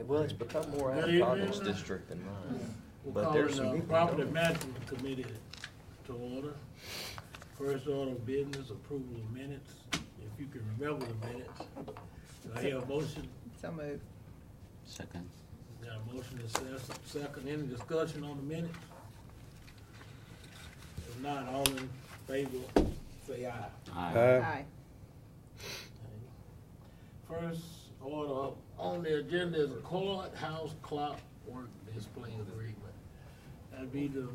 Well, it's become more out Good of Coggin's evening. district than mine. We're But there's calling some. the Property Management Committee to order. First order of business, approval of minutes. If you can remember the minutes. Do I hear a motion? So moved. Second. Got a motion and second. Any discussion on the minutes? If not, all in favor, say aye. Aye. First order on the agenda is a courthouse clock work display agreement. That'd be the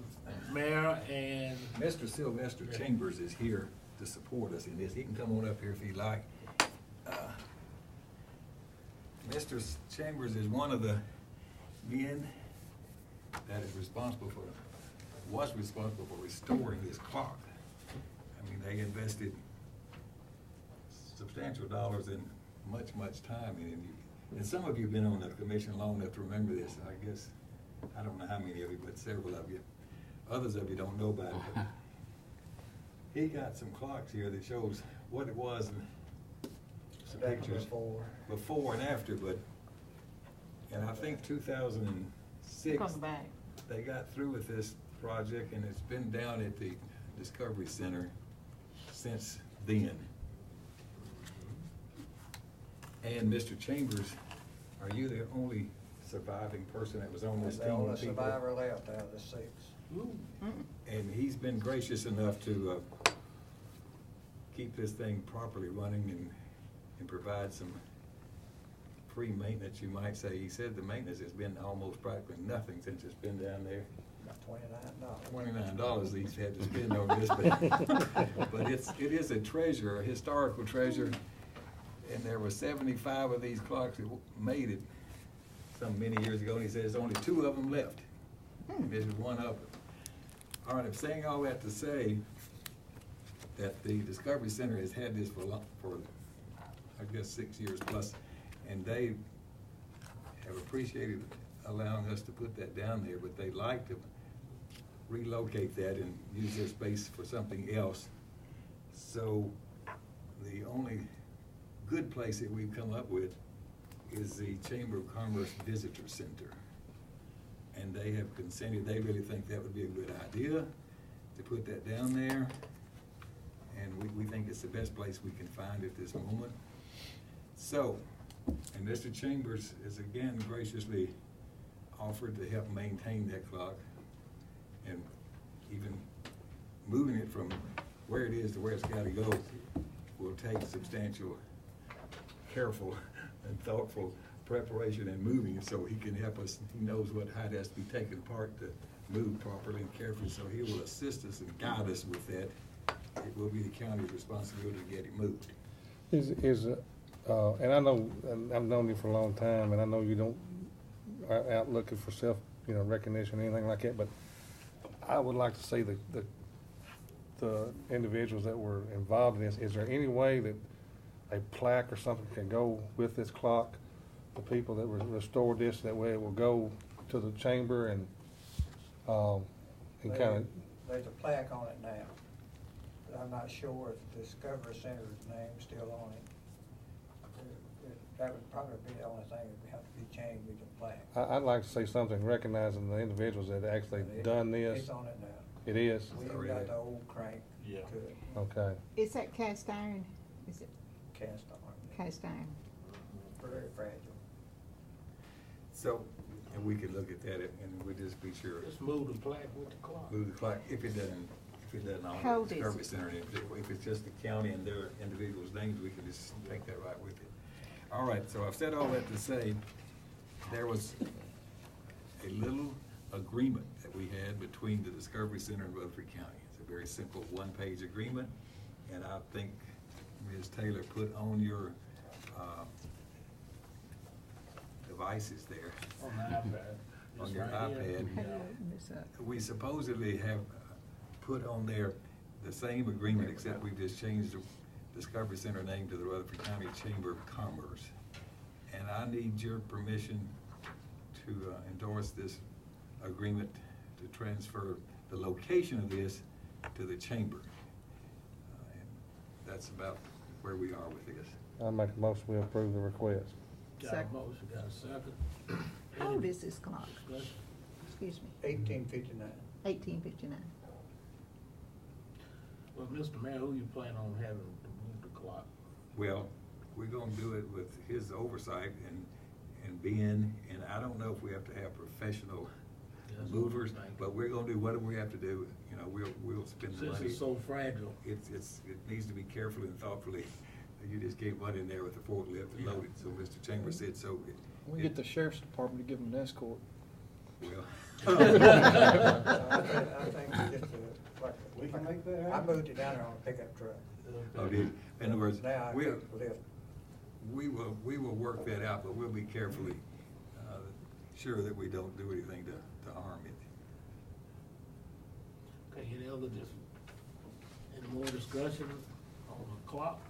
mayor and Mr. Sylvester Chambers is here to support us in this. He can come on up here if he'd like. Mr. Chambers is one of the men that is responsible for, was responsible for restoring this clock. I mean, they invested substantial dollars and much time in it. And some of you have been on the commission long enough to remember this. I guess, I don't know how many of you, but several of you. Others of you don't know about it. But he got some clocks here that shows what it was and some pictures before and after, but, and I think 2006, Come back. they got through with this project, and it's been down at the Discovery Center since then. And Mr. Chambers, are you the only surviving person that was on this team? The only of people? survivor left out of the 6. And he's been gracious enough to keep this thing properly running and provide some free maintenance, you might say. He said the maintenance has been almost practically nothing since it's been down there. About $29. $29 he's had to spend on this, but it is a treasure, a historical treasure. And there were 75 of these clocks that made it some many years ago, and he says only 2 of them left. And this is one of them. All right, I'm saying all that to say that the Discovery Center has had this for I guess 6 years plus, and they have appreciated allowing us to put that down there, but they'd like to relocate that and use their space for something else. So the only good place that we've come up with is the Chamber of Commerce Visitor Center. And they have consented, they really think that would be a good idea to put that down there. And we think it's the best place we can find at this moment. So, and Mr. Chambers has again graciously offered to help maintain that clock, and even moving it from where it is to where it's gotta go will take substantial, careful and thoughtful preparation and moving it, so he can help us. He knows how it has to be taken apart to move properly and carefully, so he will assist us and guide us with that. It will be the county's responsibility to get it moved. And I know, and I've known you for a long time, and I know you don't are out looking for self, recognition or anything like that, but I would like to see the individuals that were involved in this. Is there any way that a plaque or something can go with this clock? The people that restored this, that way it will go to the chamber and kind of. There's a plaque on it now, but I'm not sure if the Discovery Center's name's still on it. That would probably be the only thing that would have to be changed with the plaque. I'd like to see something recognizing the individuals that actually done this. It's on it now. It is? We even got the old crank to it, Okay. Is that cast iron? Is it cast iron. cast iron? Very fragile. So, and we could look at that and we just be sure. just move the plaque with the clock. Move the clock, if it doesn't on How the old is Discovery it? Center, if it's just the county and their individuals' names, we can just take that right with it. All right, so I've said all that to say, there was a little agreement that we had between the Discovery Center and Rutherford County. It's a very simple one-page agreement, and I think Ms. Taylor put on your devices there. On the iPad. On your It's right here. iPad. We supposedly have put on there the same agreement, except we just changed the Discovery Center name to the Rutherford County Chamber of Commerce. And I need your permission to endorse this agreement to transfer the location of this to the chamber. And that's about where we are with this. I make a motion we approve the request. Got a Second. motion, got a second. How old is this clock? Discussion? Excuse me, 1859. 1859. Well, Mr. Mayor, who you plan on having to move the clock? Well, we're gonna do it with his oversight and Ben, and I don't know if we have to have professional That's what I'm movers, thinking. but we're gonna do whatever we have to do, you know, we'll spend the Since money. it's so fragile. It needs to be carefully and thoughtfully. You just can't run in there with the forklift and load it, so Mr. Chambers said so. We get the sheriff's department to give them an escort. Well. I think we just, We can make that I happen. moved it down there on a pickup truck. Oh, did, in other words, Now I we'll, can lift. we will work that out, but we'll be carefully, sure that we don't do anything to harm it. Okay, any more discussion on the clock?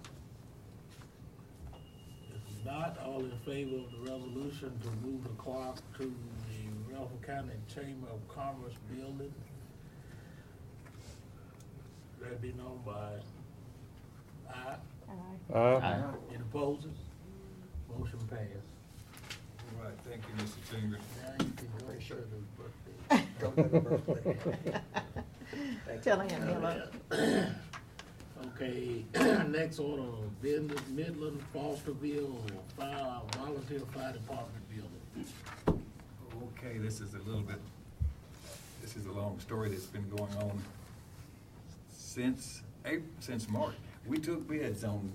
If not, all in favor of the resolution to move the clock to the Rutherford County Chamber of Commerce building? That be known by aye. Aye. Any opposes? Motion passed. All right, thank you, Mr. Chambers. Now you can go to the birthday. Go to the birthday. Tell him hello. Okay, next order of business, Midland Fosterville Volunteer Fire Department building. Okay, this is a long story that's been going on since March. We took bids on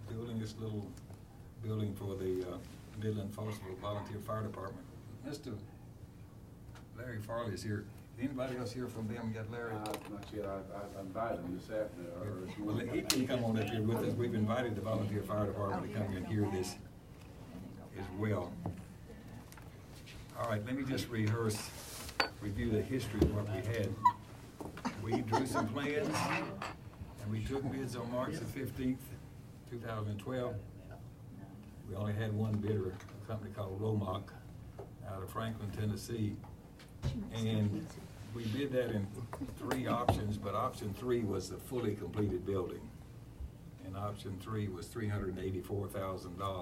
building this little building for the Midland Fosterville Volunteer Fire Department. Mr. Larry Farley is here. Anybody else here from them yet, Larry? Not yet. I invited him this afternoon. or this Well, morning. he can come on up here with us. We've invited the volunteer fire department to come here and hear this as well. All right, let me just review the history of what we had. We drew some plans, and we took bids on March the 15th, 2012. We only had one bidder, a company called Romock out of Franklin, Tennessee. And we did that in 3 options, but option 3 was the fully completed building. And option 3 was $384,000 for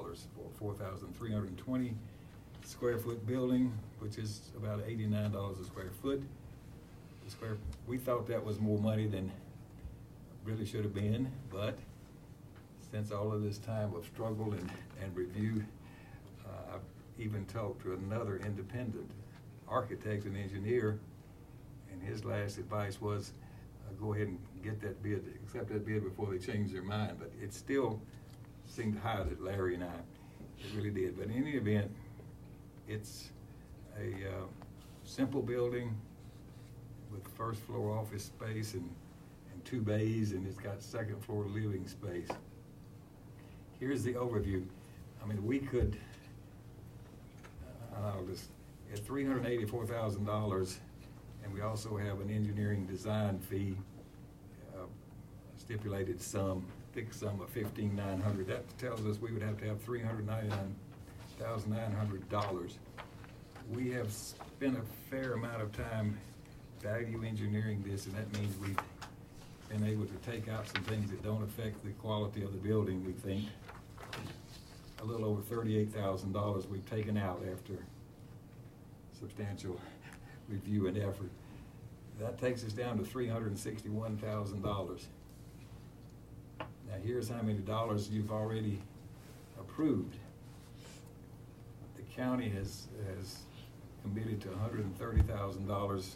a 4,320 square foot building, which is about $89 a square foot. We thought that was more money than really should have been, but since all of this time of struggle and review, I've even talked to another independent architect and engineer, and his last advice was go ahead and get that bid, accept that bid before they change their mind. But it still seemed high to Larry and I. It really did. But in any event, it's a simple building with first floor office space and 2 bays, and it's got second floor living space. Here's the overview. I mean, we could, at $384,000, and we also have an engineering design fee, stipulated sum, fixed sum of $15,900. That tells us we would have to have $399,900. We have spent a fair amount of time value engineering this, and that means we've been able to take out some things that don't affect the quality of the building, we think. A little over $38,000 we've taken out after substantial review and effort. That takes us down to $361,000. Now here's how many dollars you've already approved. The county has committed to $130,000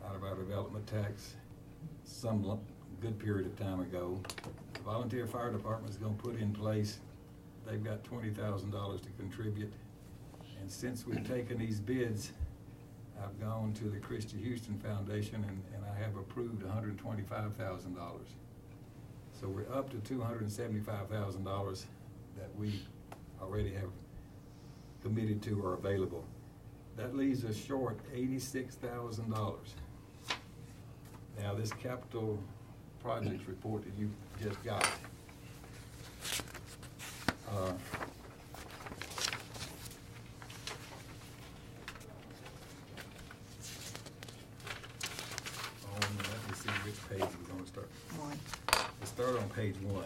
out of our development tax some good period of time ago. The volunteer fire department is going to put in place, they've got $20,000 to contribute. And since we've taken these bids, I've gone to the Christy Houston Foundation and I have approved $125,000. So we're up to $275,000 that we already have committed to or available. That leaves us short $86,000. Now this capital projects report that you just got, let me see which page we're going to start. One. Let's start on page 1.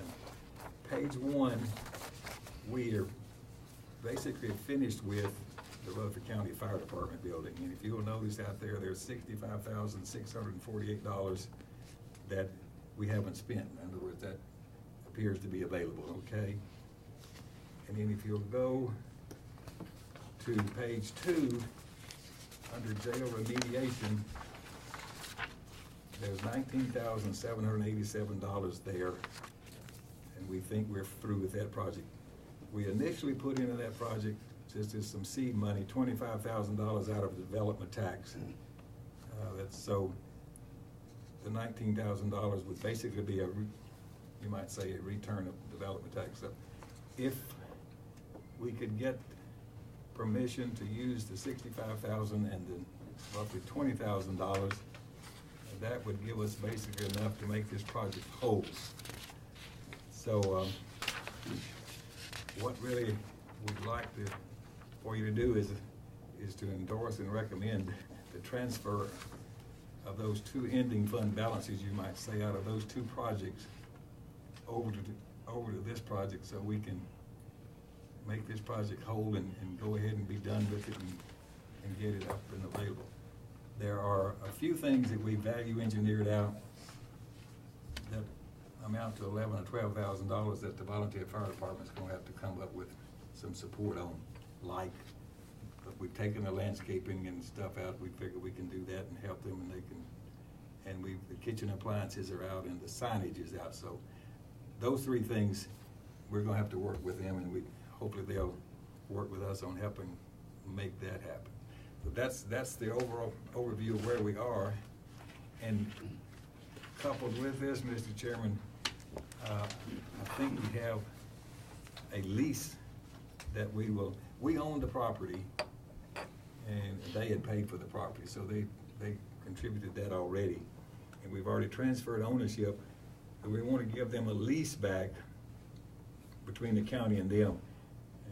Page 1, we're basically finished with the Rutherford County Fire Department building. And if you'll notice out there, there's $65,648 that we haven't spent. In other words, that appears to be available, okay? And then if you'll go to page 2, under jail remediation, there's $19,787 there, and we think we're through with that project. We initially put into that project, just as some seed money, $25,000 out of the development tax. So the $19,000 would basically be you might say, a return of development tax. So if we could get permission to use the $65,000 and the roughly $20,000, that would give us basically enough to make this project whole. So what really we'd like for you to do is to endorse and recommend the transfer of those two ending fund balances, you might say, out of those two projects over to this project, so we can make this project whole and go ahead and be done with it and get it up and available. There are a few things that we value engineered out that amount to $11,000 or $12,000 that the volunteer fire department's going to have to come up with some support on, like, but we've taken the landscaping and stuff out. We figure we can do that and help them, and they can, and the kitchen appliances are out and the signage is out. So those three things, we're going to have to work with them, and hopefully they'll work with us on helping make that happen. But that's the overall overview of where we are. And coupled with this, Mr. Chairman, I think we have a lease that we own the property, and they had paid for the property, so they contributed that already. And we've already transferred ownership, and we want to give them a lease back between the county and them.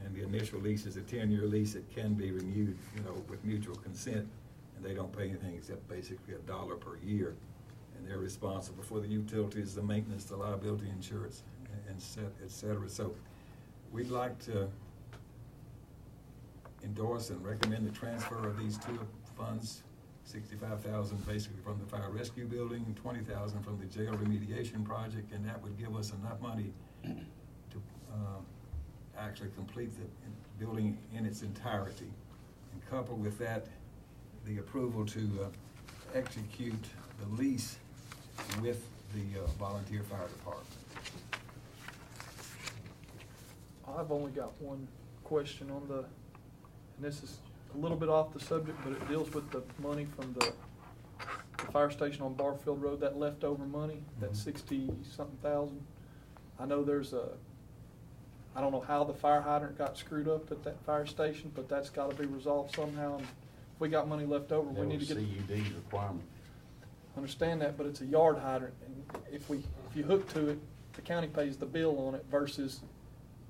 And the initial lease is a 10-year lease that can be renewed, with mutual consent, and they don't pay anything except basically $1 per year. And they're responsible for the utilities, the maintenance, the liability insurance, and et cetera. So we'd like to endorse and recommend the transfer of these two funds, $65,000 basically from the fire rescue building, and $20,000 from the jail remediation project, and that would give us enough money to actually complete the building in its entirety. And coupled with that, the approval to execute the lease with the volunteer fire department. I've only got one question on and this is a little bit off the subject, but it deals with the money from the fire station on Barfield Road, that leftover money, that 60-something thousand. I know I don't know how the fire hydrant got screwed up at that fire station, but that's got to be resolved somehow. And if we got money left over, we need to get CUD requirement. Understand that, but it's a yard hydrant, and if you hook to it, the county pays the bill on it versus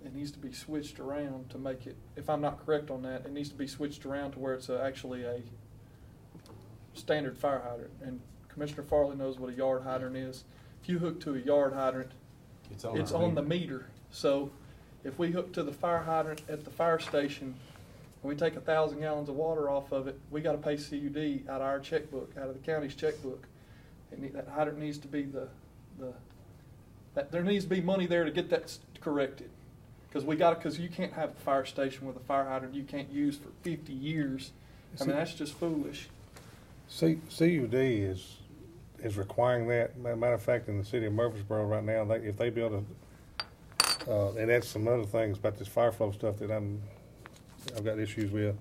it needs to be switched around to make it, if I'm not correct on that, it needs to be switched around to where it's actually a standard fire hydrant. And Commissioner Farley knows what a yard hydrant is. If you hook to a yard hydrant, it's on the meter. So if we hook to the fire hydrant at the fire station and we take 1,000 gallons of water off of it, we got to pay CUD out of our checkbook, out of the county's checkbook. And that hydrant needs to be there needs to be money there to get that corrected. Because you can't have a fire station with a fire hydrant you can't use for 50 years. I mean, that's just foolish. CUD is requiring that. Matter of fact, in the city of Murfreesboro right now, if they build and that's some other things about this fire flow stuff that I've got issues with.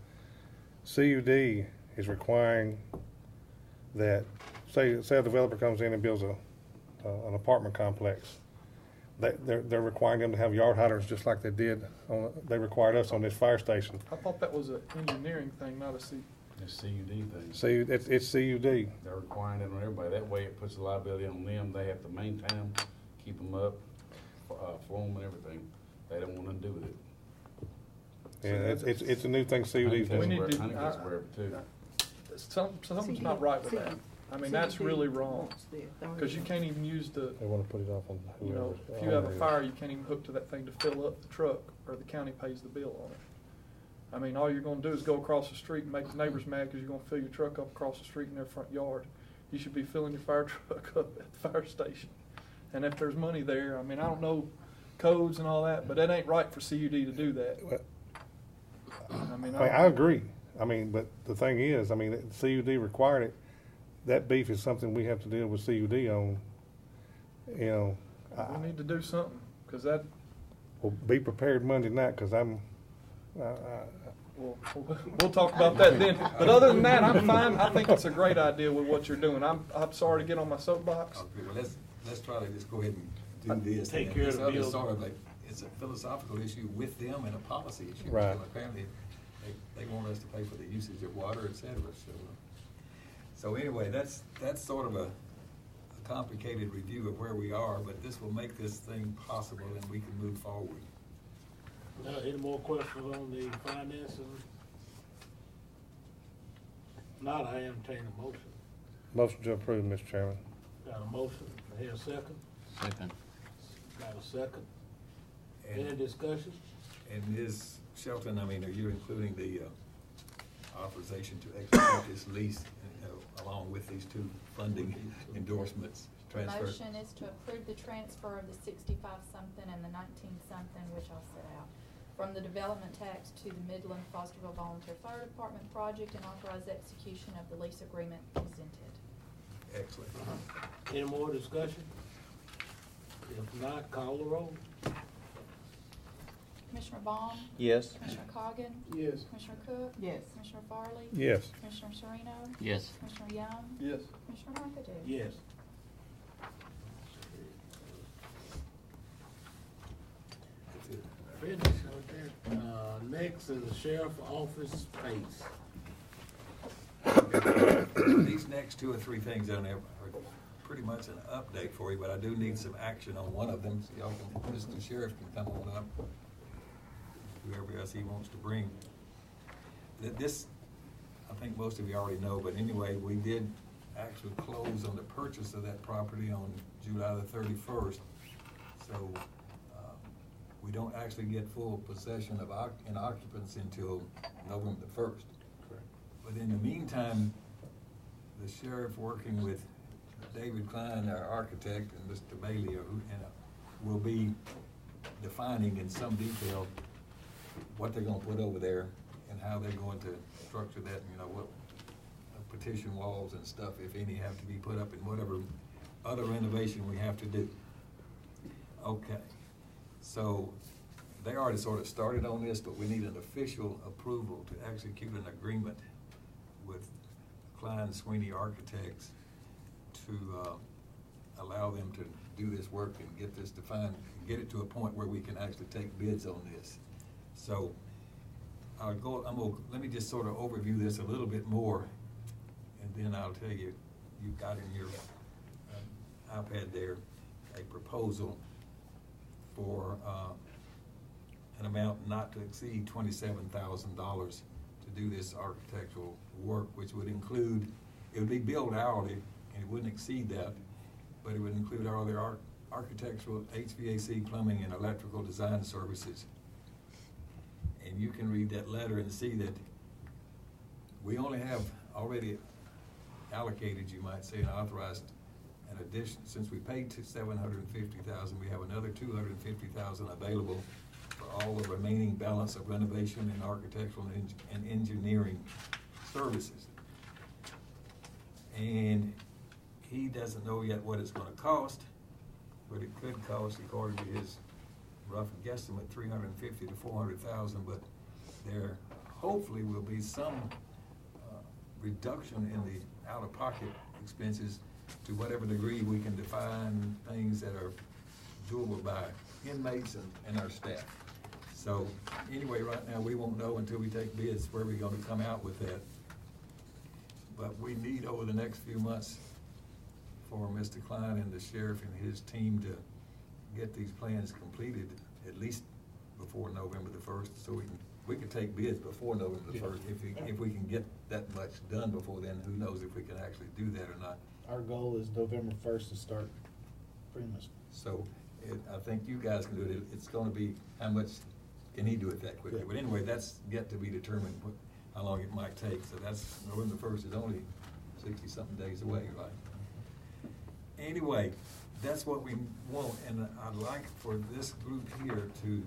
CUD is requiring that, say a developer comes in and builds an apartment complex. They're requiring them to have yard hydrants just like they they required us on this fire station. I thought that was an engineering thing, not a It's CUD thing. It's CUD. They're requiring it on everybody. That way it puts the liability on them. They have to maintain them, keep them up, flow them and everything. They don't want nothing to do with it. Yeah, it's a new thing CUD's We doing. need to- I think that's aware of it too. Something's not right with that. I mean, that's really wrong. Because you can't even use They want to put it off on if you have a fire, you can't even hook to that thing to fill up the truck, or the county pays the bill on it. I mean, all you're gonna do is go across the street and make the neighbors mad because you're gonna fill your truck up across the street in their front yard. You should be filling your fire truck up at the fire station. And if there's money there, I mean, I don't know codes and all that, but that ain't right for CUD to do that. Well, I mean, I agree. I mean, but the thing is, I mean, CUD required it. That beef is something we have to deal with CUD on. You know, We need to do something, because that, well, be prepared Monday night, because we'll talk about that then. But other than that, I'm fine. I think it's a great idea with what you're doing. I'm sorry to get on my soapbox. Okay, well, let's try to just go ahead and do this. Take And care of this the other bills. Sort of like, it's a philosophical issue with them and a policy issue. Right. So apparently, they want us to pay for the usage of water, et cetera, so anyway, that's sort of a complicated review of where we are, but this will make this thing possible and we can move forward. Any more questions on the finances? Not, I entertain a motion. motion to approve, Mr. Chairman. Got a motion, here a second? Second. Got a second? And- Any discussion? And Ms. Shelton, I mean, are you including the authorization to execute this lease along with these two funding endorsements, The transfer? motion is to approve the transfer of the 65-something and the 19-something, which I'll set out, from the development tax to the Midland Fosterville Volunteer Fire Department project and authorize execution of the lease agreement presented. Excellent. Any more discussion? If not, call the roll. Commissioner Baum? Yes. Commissioner Coggan? Yes. Commissioner Cook? Yes. Commissioner Farley? Yes. Commissioner Sereno? Yes. Commissioner Young? Yes. Commissioner McAdoo? Yes. That's it. Finish, okay. Next is the sheriff office space. These next two or three things on there are pretty much an update for you, but I do need some action on one of them. So y'all can, Mr. Sheriff can come on up, whoever else he wants to bring. This, I think most of you already know, but anyway, we did actually close on the purchase of that property on July the 31st. So we don't actually get full possession of and occupancy until November the 1st. But in the meantime, the sheriff, working with David Klein, our architect, and Mr. Bailey, will be defining in some detail what they're gonna put over there and how they're going to structure that, you know, what partition walls and stuff, if any, have to be put up, and whatever other renovation we have to do. Okay, so they already sort of started on this, but we need an official approval to execute an agreement with Klein Sweeney Architects to allow them to do this work and get this defined, and get it to a point where we can actually take bids on this. So let me just sort of overview this a little bit more, and then I'll tell you, you've got in your iPad there a proposal for an amount not to exceed $27,000 to do this architectural work, which would include, it would be billed hourly, and it wouldn't exceed that, but it would include all their architectural, HVAC, plumbing, and electrical design services. And you can read that letter and see that we only have already allocated, you might say, and authorized an addition. Since we paid $750,000, we have another $250,000 available for all the remaining balance of renovation and architectural and engineering services. And he doesn't know yet what it's gonna cost, but it could cost, according to his rough guesstimate, $350,000 to $400,000, but there hopefully will be some reduction in the out-of-pocket expenses to whatever degree we can define things that are doable by inmates and our staff. So anyway, right now, we won't know until we take bids where we're gonna come out with that. But we need over the next few months for Mr. Klein and the sheriff and his team to get these plans completed at least before November the 1st, so we can take bids before November the 1st. If we can get that much done before then, who knows if we can actually do that or not. Our goal is November 1st to start pretty much. So I think you guys can do it. It's gonna be how much can he do it that quickly? But anyway, that's yet to be determined, how long it might take, so that's, November 1st is only 60-something days away, right? Anyway, that's what we want, and I'd like for this group here to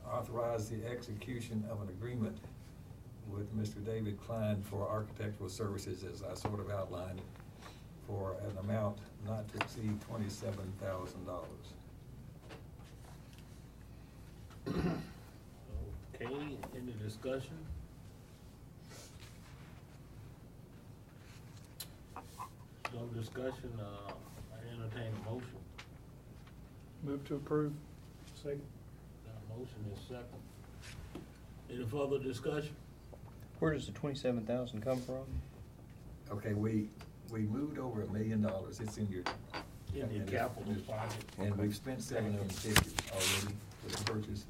authorize the execution of an agreement with Mr. David Klein for architectural services, as I sort of outlined, for an amount not to exceed $27,000. Okay, any discussion? No discussion, I entertain a motion. Move to approve. Second. Motion is second. Any further discussion? Where does the 27,000 come from? Okay, we moved over $1 million, it's in your. In the capital project. And we've spent $750 already for the purchase,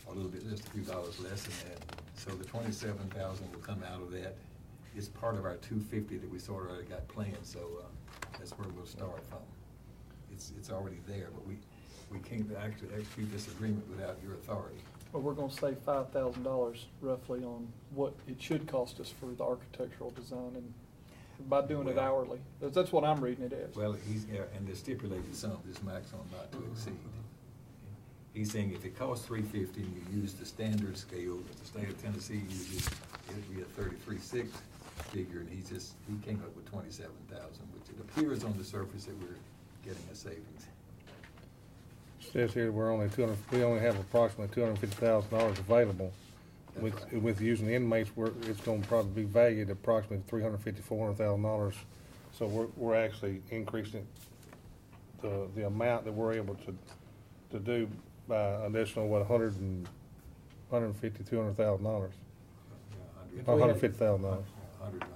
a little bit, just a few dollars less than that. So the $27,000 will come out of that. It's part of our $250 that we sort of already got planned, so that's where we'll start from. It's already there, but we can't actually execute this agreement without your authority. Well, we're gonna save $5,000 roughly on what it should cost us for the architectural design, and by doing it Well- hourly. That's what I'm reading it as. Well, and the stipulated sum is maximum not to exceed. He's saying if it costs $350 and you use the standard scale that the state of Tennessee uses, it'd be a 33.6 figure, and he came up with 27,000, which it appears on the surface that we're getting a savings. Says here we only have approximately $250,000 available. That's With using the inmates, it's gonna probably be valued at approximately $350,000-$400,000. So we're actually increasing the amount that we're able to do by additional, $200,000. Or $150,000.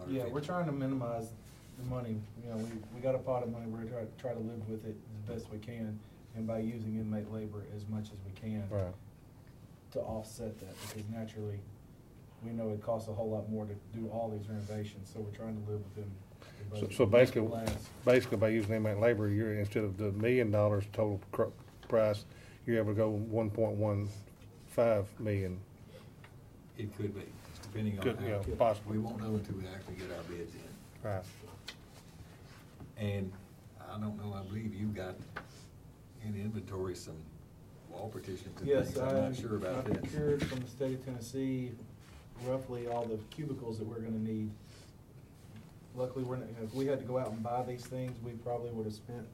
Yeah, we're trying to minimize the money. You know, we got a pot of money, we're gonna try to live with it as best we can, and by using inmate labor as much as we can. Right. To offset that, because naturally, we know it costs a whole lot more to do all these renovations, so we're trying to live within the budget. So basically by using inmate labor, instead of the $1 million total price, you're able to go 1.15 million. It could be, depending on Could, how. yeah, possibly. We won't know until we actually get our bids in. Right. And I don't know, I believe you've got in inventory some wall partitions and Yes, things. I'm not sure I about that. procured from the state of Tennessee roughly all the cubicles that we're gonna need. Luckily, if we had to go out and buy these things, we probably would have spent,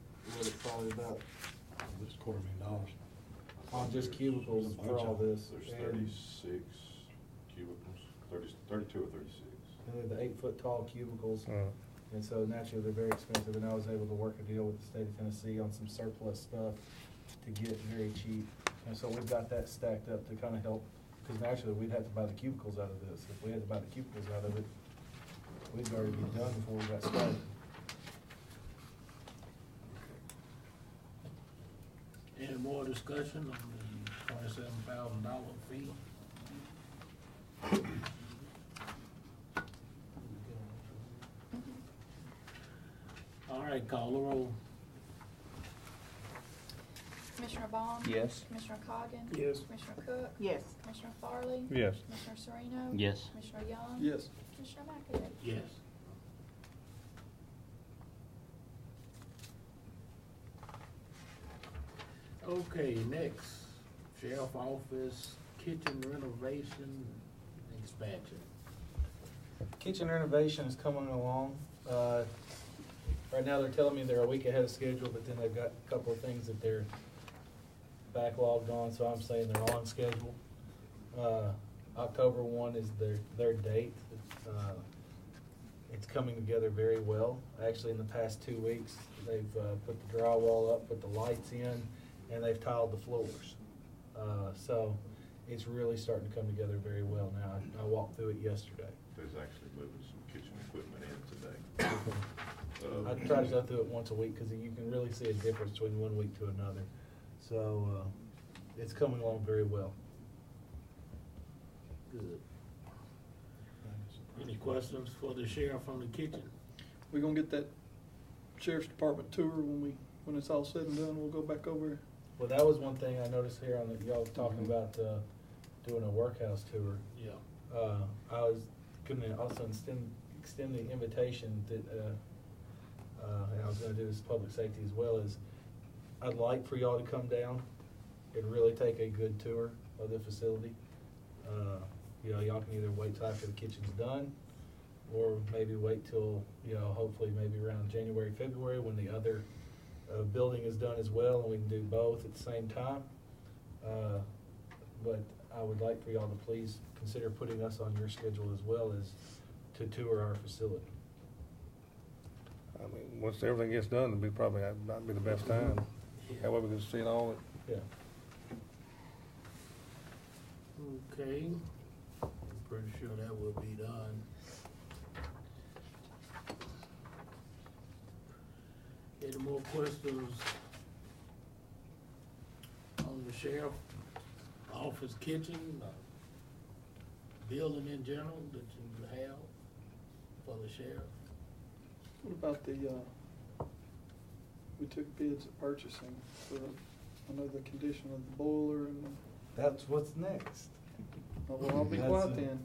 probably about, It's $250,000. on just cubicles for all this. There's And- 36 cubicles, 32 or 36. And they're the 8-foot tall cubicles. Mm. And so naturally, they're very expensive, and I was able to work a deal with the state of Tennessee on some surplus stuff to get it very cheap. And so we've got that stacked up to kind of help, because naturally, we'd have to buy the cubicles out of this. If we had to buy the cubicles out of it, we'd already be done before we got started. Any more discussion on the $27,000 fee? All right, call the roll. Commissioner Bond? Yes. Commissioner Coggin? Yes. Commissioner Cook? Yes. Commissioner Farley? Yes. Commissioner Sereno? Yes. Commissioner Young? Yes. Commissioner McAdoo? Yes. Okay, next, sheriff office, kitchen renovation, expansion. Kitchen renovation is coming along. Right now, they're telling me they're a week ahead of schedule, but then they've got a couple of things that they're backlogged on, so I'm saying they're on schedule. October 1 is their date. It's coming together very well. Actually, in the past 2 weeks, they've put the drywall up, put the lights in, and they've tiled the floors. So it's really starting to come together very well now. I walked through it yesterday. There's actually moving some kitchen equipment in today. I try to go through it once a week because you can really see a difference between 1 week to another. So it's coming along very well. Good. Any questions for the sheriff on the kitchen? We gonna get that sheriff's department tour when it's all said and done, we'll go back over. Well, that was one thing I noticed here on y'all talking about doing a workhouse tour. Yeah. I was gonna also extend the invitation that, and I was gonna do this public safety as well, as I'd like for y'all to come down and really take a good tour of the facility. You know, y'all can either wait till after the kitchen's done, or maybe wait till, you know, hopefully maybe around January, February, when the other building is done as well, and we can do both at the same time. But I would like for y'all to please consider putting us on your schedule as well as to tour our facility. I mean, once everything gets done, it'll be probably, not be the best time. That way we can see it all. Yeah. Okay, I'm pretty sure that will be done. Any more questions on the sheriff office kitchen, building in general that you have for the sheriff? What about the, we took bids at purchasing for, I know the condition of the boiler and the. That's what's next. Oh, well, I'll be quiet then.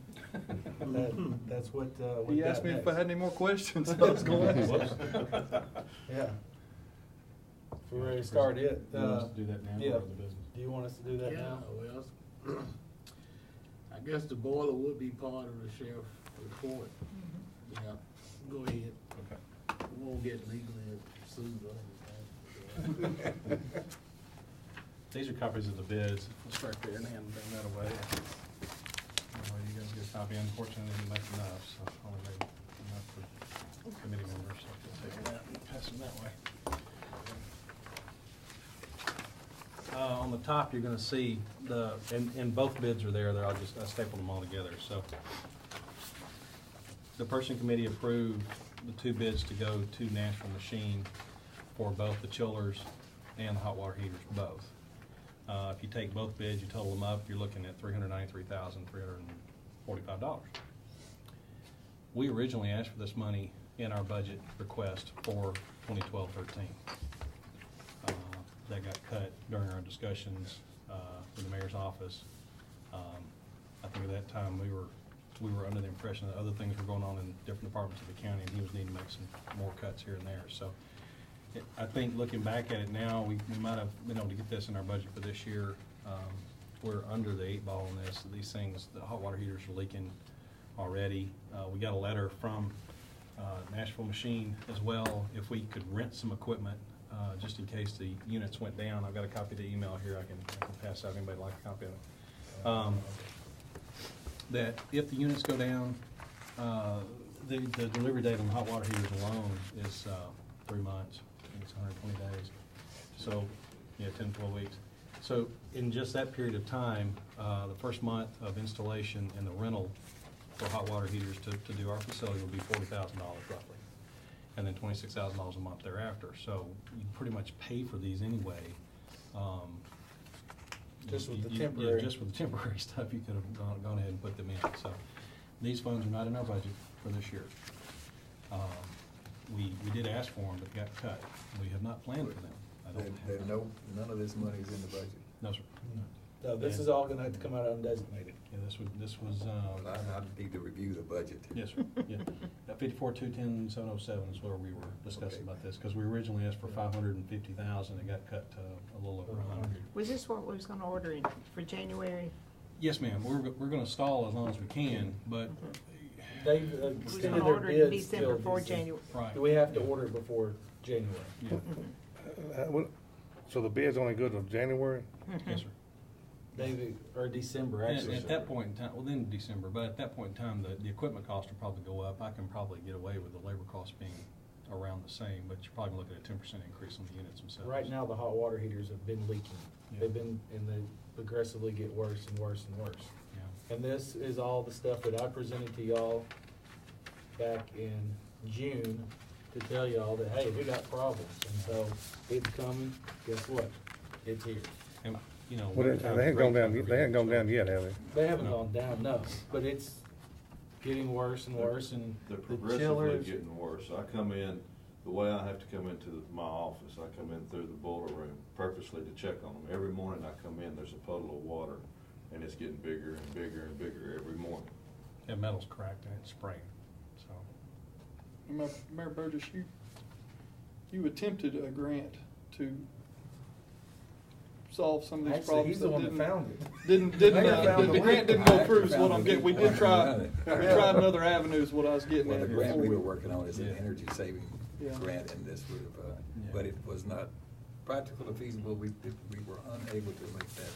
That's what, He asked me if I had any more questions, so I was going to ask. Yeah. If we're ready to start it. You want us to do that now Yeah. or other business? Do you want us to do that Yeah, now? well, I guess the boiler would be part of the sheriff's report. Yeah, go ahead. Okay. We won't get legally sued or anything. These are copies of the bids. We'll start there and hand that away. That way you guys get a copy. Unfortunately, I didn't make enough, so I only made enough for committee members, so I'll take that and pass them that way. On the top, you're gonna see and both bids are there. I stapled them all together, so. The purchasing committee approved the two bids to go to Nashville Machine for both the chillers and the hot water heaters, both. If you take both bids, you total them up, you're looking at $393,345. We originally asked for this money in our budget request for 2012-13. That got cut during our discussions with the mayor's office. I think at that time we were under the impression that other things were going on in different departments of the county, and he was needing to make some more cuts here and there. So I think looking back at it now, we might have been able to get this in our budget for this year. We're under the 8 ball on this. These things, the hot water heaters are leaking already. We got a letter from Nashville Machine as well, if we could rent some equipment just in case the units went down. I've got a copy of the email here. I can pass out if anybody would like a copy of it. That if the units go down, the delivery date on the hot water heaters alone is 3 months. I think it's 120 days. So, yeah, 10, 12 weeks. So in just that period of time, the first month of installation and the rental for hot water heaters to do our facility will be $40,000 roughly. And then $26,000 a month thereafter. So you pretty much pay for these anyway. Just with the temporary. Yeah, just with the temporary stuff, you could have gone ahead and put them in. So these funds are not in our budget for this year. We did ask for them, but got cut. We have not planned for them. I don't. None of this money is in the budget. No, sir. No, this is all gonna have to come out undesignated. Yeah, this was. Well, I need to review the budget. Yes, sir. Yeah. 54,210,707 is where we were discussing about this, because we originally asked for 550,000. It got cut to a little over 100. Was this what we was gonna order in for January? Yes, ma'am. We're going to stall as long as we can, but They've We was extended gonna their order it in bids December till before December. January. right. Do we have to order it before January? Yeah. So the bid's only good till January? Yes, sir. Or December, And actually. at that point in time, well, then December, but at that point in time, the equipment cost will probably go up. I can probably get away with the labor cost being around the same, but you're probably looking at a 10% increase on the units themselves. Right now, the hot water heaters have been leaking. Yeah. They've been, and they progressively get worse and worse and worse. Yeah. And this is all the stuff that I presented to y'all back in June to tell y'all that, hey, we got problems. And so it's coming. Guess what? It's here. And, you know, Well, they ain't gone down, they ain't gone down yet, have they? They haven't No. gone down, no, but it's getting worse and worse, and They're the progressively chillers. getting worse. I come in, the way I have to come into my office, I come in through the boiler room purposely to check on them. Every morning I come in, there's a puddle of water and it's getting bigger and bigger and bigger every morning. That metal's cracked and it's spraying, so. Mayor Burgess, you attempted a grant to solve some of these Actually, problems. he's the one that found it. The grant didn't go through is what I'm getting. We did try, Found it. we tried another avenue is what I was getting Well, at. the grant we before. were working on is an Yeah. energy saving Yeah. grant, and this would have, Yeah. but it was not practical or feasible. We were unable to make that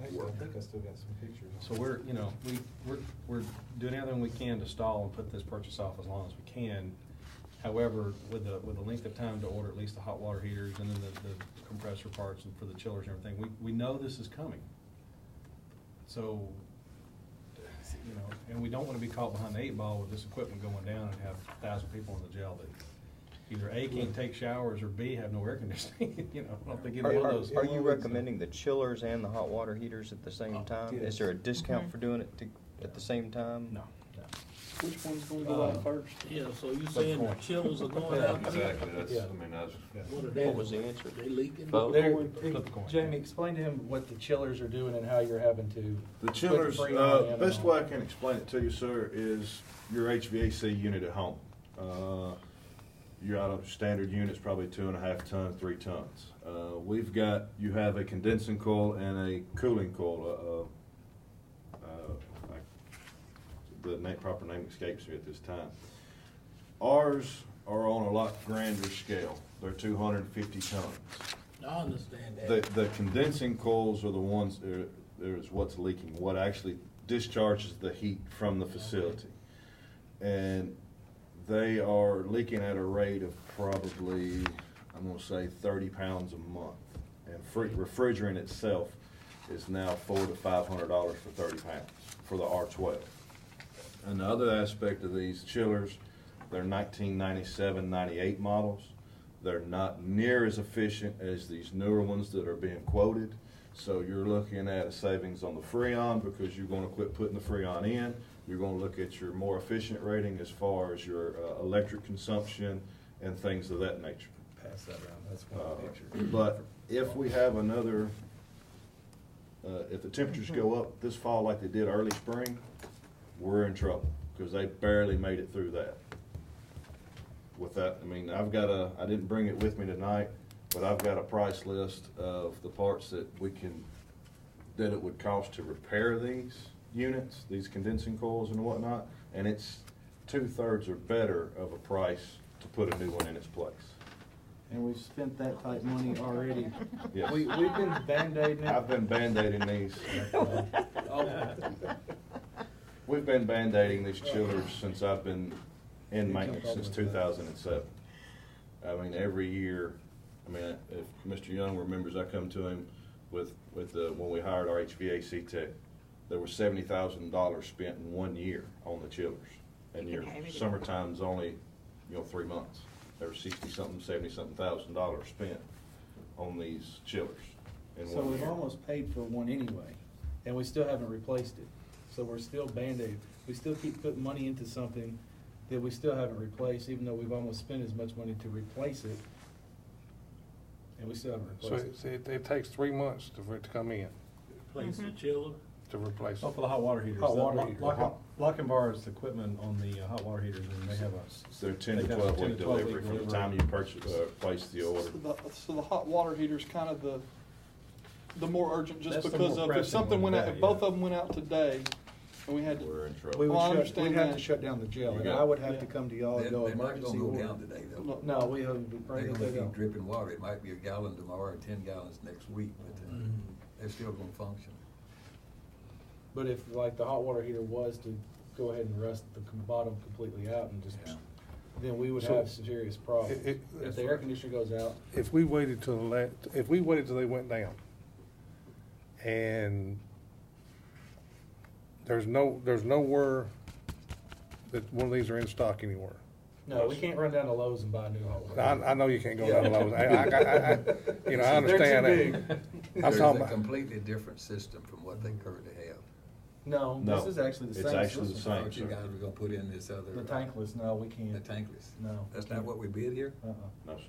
Actually, work. I think I still got some pictures. So we're, you know, we're doing everything we can to stall and put this purchase off as long as we can. However, with the length of time to order at least the hot water heaters and then the compressor parts and for the chillers and everything, we know this is coming. So, you know, and we don't want to be caught behind the 8 ball with this equipment going down and have 1,000 people in the jail that either A, can't take showers, or B, have no air conditioning, you know, I don't think either one of those. Are you recommending the chillers and the hot water heaters at the same time? Is there a discount for doing it at the same time? No. Which one's gonna go out first? Yeah, so you saying the chillers are going out? Exactly, that's, Yeah. I mean, that's. What are they? What was the answer? They leaking? Both. There, Flip the coin. Jamie, explain to him what the chillers are doing and how you're having to. The put chillers, Freon in and best all. way I can explain it to you, sir, is your HVAC unit at home. You're out of standard units, probably 2.5 ton, 3 tons. You have a condensing coil and a cooling coil. The proper name escapes me at this time. Ours are on a lot grander scale. They're 250 tons. I understand that. The condensing coils are the ones, there's what's leaking, what actually discharges the heat from the facility. And they are leaking at a rate of probably, I'm gonna say 30 pounds a month. And refrigerant itself is now $400 to $500 for 30 pounds for the R12. And the other aspect of these chillers, they're 1997, 98 models. They're not near as efficient as these newer ones that are being quoted. So you're looking at a savings on the Freon because you're going to quit putting the Freon in. You're going to look at your more efficient rating as far as your electric consumption and things of that nature. Pass that around, that's one picture. But if we have another, if the temperatures go up this fall like they did early spring, we're in trouble because they barely made it through that. With that, I mean, I didn't bring it with me tonight, but I've got a price list of the parts that it would cost to repair these units, these condensing coils and whatnot, and it's 2/3 or better of a price to put a new one in its place. And we've spent that type money already. Yes. We've been Band-Aiding it. I've been Band-Aiding these. We've been Band-Aiding these chillers since I've been in maintenance, since 2007. I mean, every year, I mean, if Mr. Young remembers, I come to him with when we hired our HVAC tech, there was $70,000 spent in 1 year on the chillers. And your summertime's only, 3 months. There was $60-something, $70-something $1,000 spent on these chillers in So 1 we've year. almost paid for one anyway, and we still haven't replaced it. So we're still Band-Aid. We still keep putting money into something that we still haven't replaced, even though we've almost spent as much money to replace it. And we still haven't So replaced it. it takes 3 months for it to come in, Replace the chiller? to replace Oh, it. for the hot water heaters. Hot water heater. Lock and Bar is the equipment on the hot water heaters, and they have They're 10 to they have 12 10 to week 12 week delivery from the delivery. time you place the order. So the hot water heater's kind of the more urgent, just That's the because more of if pressing something one went out, today, if both yeah. of them went out today, and we had to. We're in trouble. We Well, I would understand we'd have to that. shut down the jail, You and got I it. would have to come to y'all and go They're not emergency gonna go order. down today, though. No, we have to They're bring it gonna be down. dripping water. It might be a gallon tomorrow and 10 gallons next week, but they're still gonna function. But if like the hot water heater was to go ahead and rust the bottom completely out and just, Yeah. then we would So, have serious problems. If the air conditioner goes out, If we waited till they went down, and there's nowhere that one of these are in stock anywhere. no, we can't run down to Lowe's and buy a new hot water. I know you can't go down to Lowe's. I understand that. I'm There's talking a about, completely different system from what they currently have. No, No, this is actually the it's same actually the system. same. But you guys were gonna put in this other. The tankless, no, we The can't. tankless. No. That's not what we bid here? No, sir.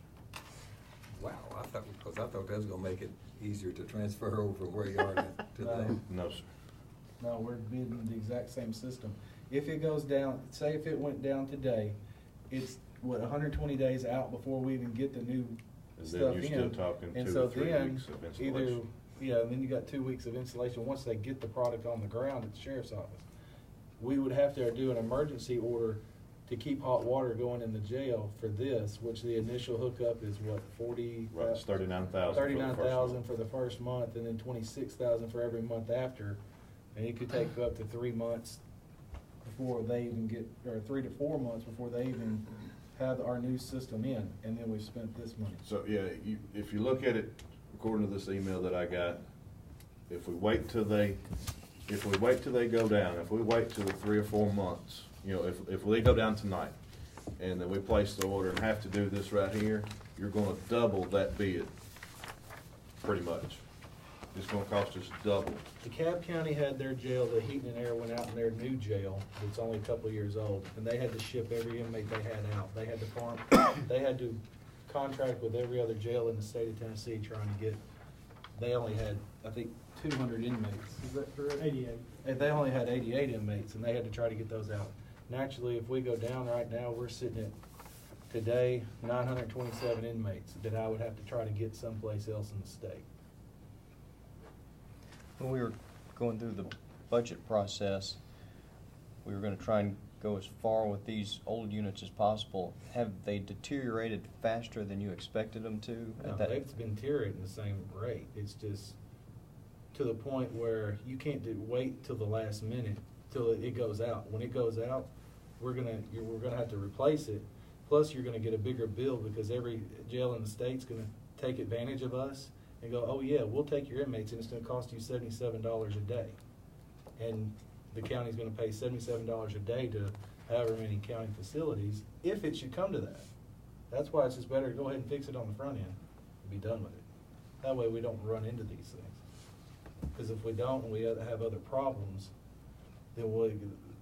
Wow, I thought that was gonna make it easier to transfer over from where you are to that. No, sir. No, we're bidding the exact same system. If it goes down, say if it went down today, it's, what, 120 days out before we even get the new And stuff then in. you're still talking And 2 so to 3 then, weeks of either, installation. yeah, and then you got 2 weeks of installation, once they get the product on the ground at the sheriff's office. We would have to do an emergency order to keep hot water going in the jail for this, which the initial hookup is what, 40? Right, it's 39,000 for the first 39,000 month. for the first month, and then 26,000 for every month after. And it could take up to 3 months before they even get, or 3 to 4 months before they even have our new system in, and then we've spent this money. So, yeah, if you look at it, according to this email that I got, if we wait till they go down, if we wait till the 3 or 4 months, you know, if they go down tonight, and then we place the order and have to do this right here, you're gonna double that bid, pretty much. It's gonna cost us double. DeKalb County had their jail, the heating and air went out in their new jail, it's only a couple of years old, and they had to ship every inmate they had out. They had to farm, they had to contract with every other jail in the state of Tennessee trying to get, they only had, I think, 200 inmates. Is that correct? 88. And they only had 88 inmates, and they had to try to get those out. Naturally, if we go down right now, we're sitting at, today, 927 inmates that I would have to try to get someplace else in the state. When we were going through the budget process, we were gonna try and go as far with these old units as possible. Have they deteriorated faster than you expected them to? No, they've been deteriorating the same rate. It's just to the point where you can't wait till the last minute till it goes out. When it goes out, we're gonna have to replace it. Plus, you're gonna get a bigger bill because every jail in the state's gonna take advantage of us and go, oh yeah, we'll take your inmates and it's gonna cost you $77 a day. And the county's gonna pay $77 a day to however many county facilities, if it should come to that. That's why it's just better to go ahead and fix it on the front end and be done with it. That way we don't run into these things. Because if we don't and we have other problems, then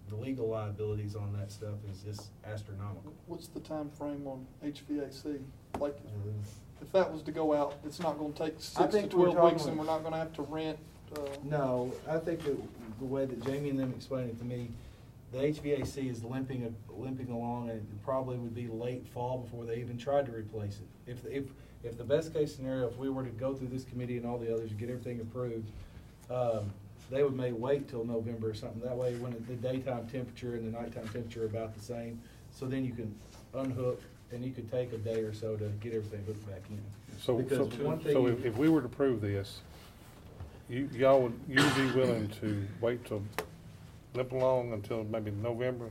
the legal liabilities on that stuff is just astronomical. What's the time frame on HVAC? Like, if that was to go out, it's not gonna take 6 to think we're 12 weeks, talking- and we're not gonna have to rent, No, I think that the way that Jamie and them explained it to me, the HVAC is limping along, and it probably would be late fall before they even tried to replace it. If the best case scenario, if we were to go through this committee and all the others and get everything approved, they would may wait till November or something. That way, when the daytime temperature and the nighttime temperature are about the same, so then you can unhook and you could take a day or so to get everything hooked back in. So one thing if we were to prove this, y'all would be willing to wait till, limp along until maybe November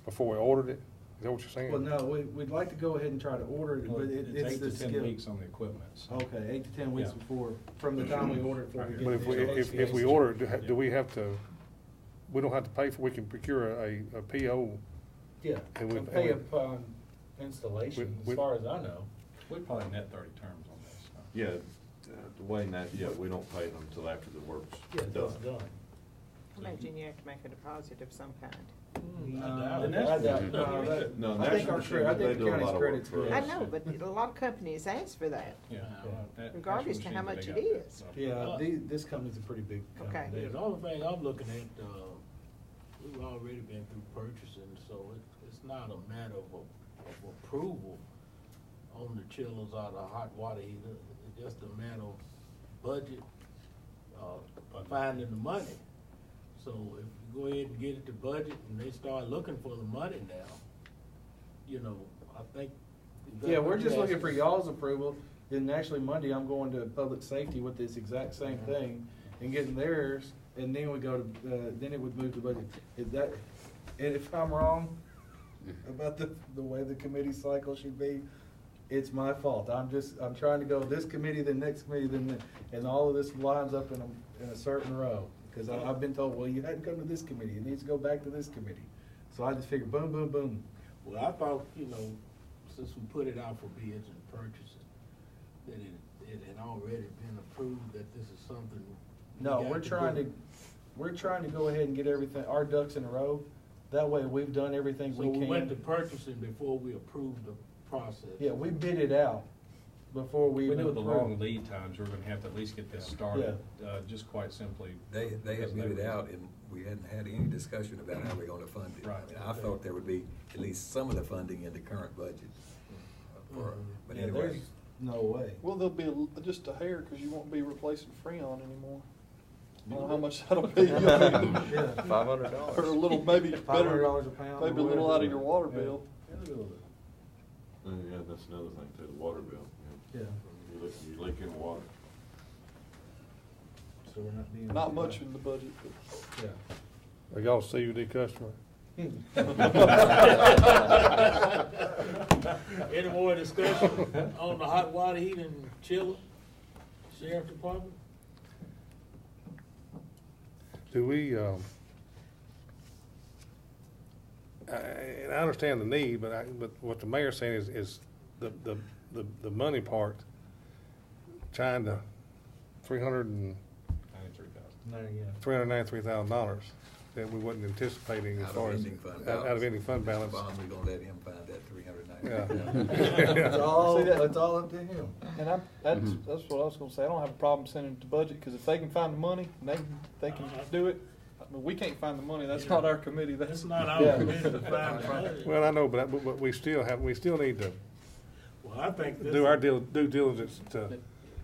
before we ordered it? Is that what you're saying? Well, no, we'd like to go ahead and try to order it, but it's the 8 to 10 skill. weeks on the equipment. So. Okay, 8 to 10 weeks Yeah. before, from the time we order it before we get But if we the order it, do we have to, we don't have to pay for, we can procure a PO? Yeah, and we- pay upon installation, we- as far as I know. We'd probably net 30 terms on this. So. Yeah, the way that, yeah, we don't pay them until after the work's Yeah, done. it's done. I imagine you have to make a deposit of some kind. I doubt- No, I think our, National I Machine, think they the do a county's lot of work credit's for good. I know, but a lot of companies ask for that. Yeah. Regardless to how much it is. Yeah, this company's a pretty big company. Okay. Yeah, the only thing I'm looking at, we've already been through purchasing, so it's not a matter of approval on the chillers or the hot water heater. It's just a matter of budget, finding the money. So if you go ahead and get it to budget and they start looking for the money now, you know, I think. Yeah, we're just looking for y'all's approval, then actually Monday, I'm going to public safety with this exact same thing and getting theirs, and then we go to, then it would move to budget. Is that, and if I'm wrong about the way the committee cycle should be, it's my fault. I'm trying to go this committee, then next committee, then, and all of this lines up in a certain row. Cause I've been told, well, you hadn't come to this committee, it needs to go back to this committee. So I just figured, boom, boom, boom. Well, I thought, you know, since we put it out for bids and purchases, that it had already been approved that this is something. No, we got we're trying to go ahead and get everything, our ducks in a row. That way we've done everything So we we went to can. purchasing before we approved the process. Yeah, we bid it out before we We even knew with the approve. long lead times, we were gonna have to at least get this started, just quite simply. They have because bid it were- out, and we hadn't had any discussion about how we're gonna fund it. Right. I mean, I thought there would be at least some of the funding in the current budget. But Yeah, anyway, there's no way. Well, there'll be just a hair, cause you won't be replacing Freon anymore. I don't know how much that'll be. You'll be- Yeah. $500. Or a little, maybe better, $500 a pound. maybe a or little out of whatever. your water Yeah. bill. Yeah, that's another thing too, the water bill. Yeah. You leak in water. So we're not being. Not much in the budget, but. Yeah. Are y'all a CUD customer? Any more discussion on the hot water heating and chiller, sheriff department? Do we, and I understand the need, but what the mayor's saying is the money part, trying to $93,000. No, yeah. $393,000 that we wasn't anticipating as out far of as. ending fund Out of ending fund balance. Bond, we're gonna let him find that Yeah. It's all, See that- it's all up to him. And that's what I was gonna say, I don't have a problem sending it to budget, cause if they can find the money, and they can do it. I mean, we can't find the money, that's not our committee, that's. It's not our Yeah. committee to find the money. Well, I know, but we still need to Well, I think this. do our due diligence